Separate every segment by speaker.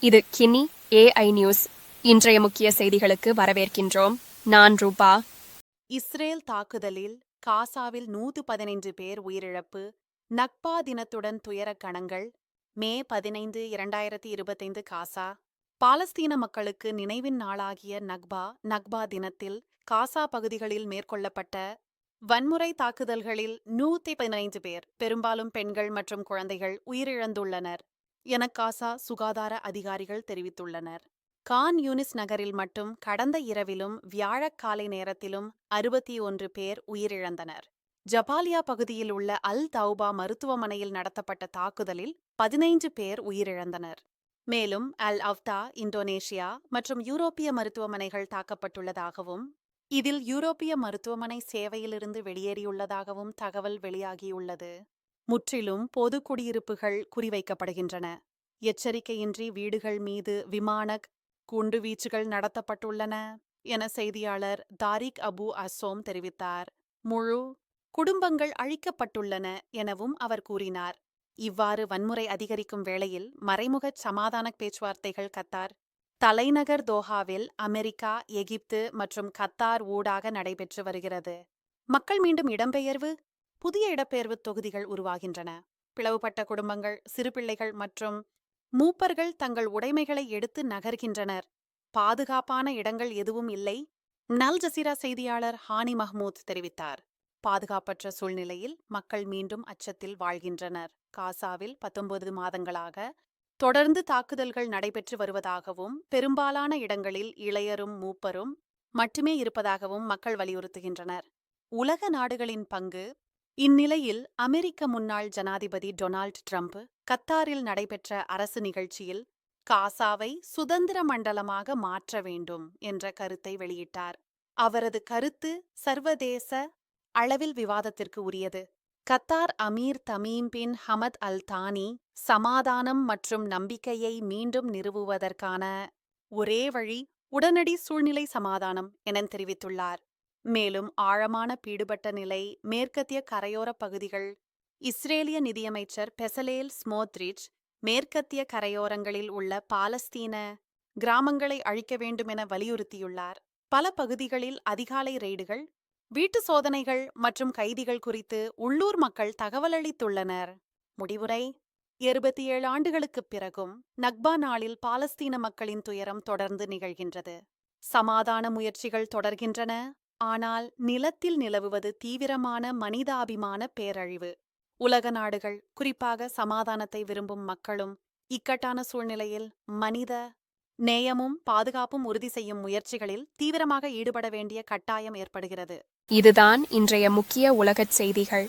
Speaker 1: இது Kinni AI news. இன்றைய முக்கிய செய்திகளுக்கு வரவேற்கின்றோம். நான் ரூபா.
Speaker 2: இஸ்ரேல் தாக்குதலில் காசாவில் 115 பேர் உயிரிழப்பு. நக்பா தினத்துடன் துயரக் கணங்கள். மே 15, 2025 காசா. பாலஸ்தீன மக்களுக்கு நினைவின் நாளாகிய நக்பா தினத்தில் காசா பகுதிகளில் மேற்கொள்ளப்பட்ட வன்முறை தாக்குதல்களில் 115 பேர், பெரும்பாலும் பெண்கள் மற்றும் குழந்தைகள், உயிரிழந்துள்ளனர் என காசா சுகாதார அதிகாரிகள் தெரிவித்துள்ளனர். கான் யூனிஸ் நகரில் மட்டும் கடந்த இரவிலும் வியாழக்காலை நேரத்திலும் 61 பேர் உயிரிழந்தனர். ஜபாலியா பகுதியில் உள்ள அல் தௌபா மருத்துவமனையில் நடத்தப்பட்ட தாக்குதலில் 15 பேர் உயிரிழந்தனர். மேலும் அல் அவ்தா, இந்தோனேஷியா மற்றும் யூரோப்பிய மருத்துவமனைகள் தாக்கப்பட்டுள்ளதாகவும், இதில் யூரோப்பிய மருத்துவமனை சேவையிலிருந்து வெளியேறியுள்ளதாகவும் தகவல் வெளியாகியுள்ளது. முற்றிலும் பொது குடியிருப்புகள் குறிவைக்கப்படுகின்றன. எச்சரிக்கையின்றி வீடுகள் மீது விமான குண்டுவீச்சுகள் நடத்தப்பட்டுள்ளன என செய்தியாளர் தாரிக் அபு அசோம் தெரிவித்தார். முழு குடும்பங்கள் அழிக்கப்பட்டுள்ளன எனவும் அவர் கூறினார். இவ்வாறு வன்முறை அதிகரிக்கும் வேளையில் மறைமுக சமாதான பேச்சுவார்த்தைகள் கத்தார் தலைநகர் தோஹாவில் அமெரிக்கா, எகிப்து மற்றும் கத்தார் ஊடாக நடைபெற்று வருகிறது. மக்கள் மீண்டும் இடம்பெயர்வு. புதிய இடப்பெயர்வு தொகுதிகள் உருவாகின்றன. பிளவுபட்ட குடும்பங்கள், சிறுபிள்ளைகள் மற்றும் மூப்பர்கள் தங்கள் உடைமைகளை எடுத்து நகர்கின்றனர். பாதுகாப்பான இடங்கள் எதுவும் இல்லை, நல் ஜசீரா செய்தியாளர் ஹானி மஹ்மூத் தெரிவித்தார். பாதுகாப்பற்ற சூழ்நிலையில் மக்கள் மீண்டும் அச்சத்தில் வாழ்கின்றனர். காசாவில் 19 மாதங்களாக தொடர்ந்து தாக்குதல்கள் நடைபெற்று வருவதாகவும், பெரும்பாலான இடங்களில் இளையரும் மூப்பரும் மட்டுமே இருப்பதாகவும் மக்கள் வலியுறுத்துகின்றனர். உலக நாடுகளின் பங்கு. இந்நிலையில் அமெரிக்க முன்னாள் ஜனாதிபதி டொனால்ட் ட்ரம்ப் கத்தாரில் நடைபெற்ற அரசு நிகழ்ச்சியில் காசாவை சுதந்திர மண்டலமாக மாற்ற வேண்டும் என்ற கருத்தை வெளியிட்டார். அவரது கருத்து சர்வதேச அளவில் விவாதத்திற்கு உரியது. கத்தார் அமீர் Tamim bin Hamad Al Thani சமாதானம் மற்றும் நம்பிக்கையை மீண்டும் நிறுவுவதற்கான ஒரே வழி உடனடி சூழ்நிலை சமாதானம் என தெரிவித்துள்ளார். மேலும் ஆழமான பீடுபட்ட நிலை மேற்கத்திய கரையோர பகுதிகள். இஸ்ரேலிய நிதியமைச்சர் பெசலேல் ஸ்மோத்ரிச் மேற்கத்திய கரையோரங்களில் உள்ள பாலஸ்தீன கிராமங்களை அழிக்க வேண்டும் என வலியுறுத்தியுள்ளார். பல பகுதிகளில் அதிகாலை ரெய்டுகள், வீட்டு சோதனைகள் மற்றும் கைதிகள் குறித்து உள்ளூர் மக்கள் தகவலளித்துள்ளனர். முடிவுரை. 27 ஆண்டுகளுக்குப் பிறகும் நக்பா நாளில் பாலஸ்தீன மக்களின் துயரம் தொடர்ந்து நிகழ்கின்றது. சமாதான முயற்சிகள் தொடர்கின்றன, ஆனால் நிலத்தில் நிலவுவது தீவிரமான மனிதாபிமான பேரழிவு. உலக நாடுகள், குறிப்பாக சமாதானத்தை விரும்பும் மக்களும் இக்கட்டான சூழ்நிலையில் மனித நேயமும் பாதுகாப்பும் உறுதி செய்யும் முயற்சிகளில் தீவிரமாக ஈடுபட வேண்டிய கட்டாயம் ஏற்படுகிறது.
Speaker 1: இதுதான் இன்றைய முக்கிய உலகச் செய்திகள்.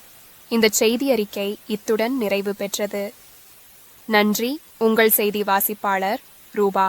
Speaker 1: இந்த செய்தி அறிக்கை இத்துடன் நிறைவு பெற்றது. நன்றி. உங்கள் செய்தி வாசிப்பாளர் ரூபா.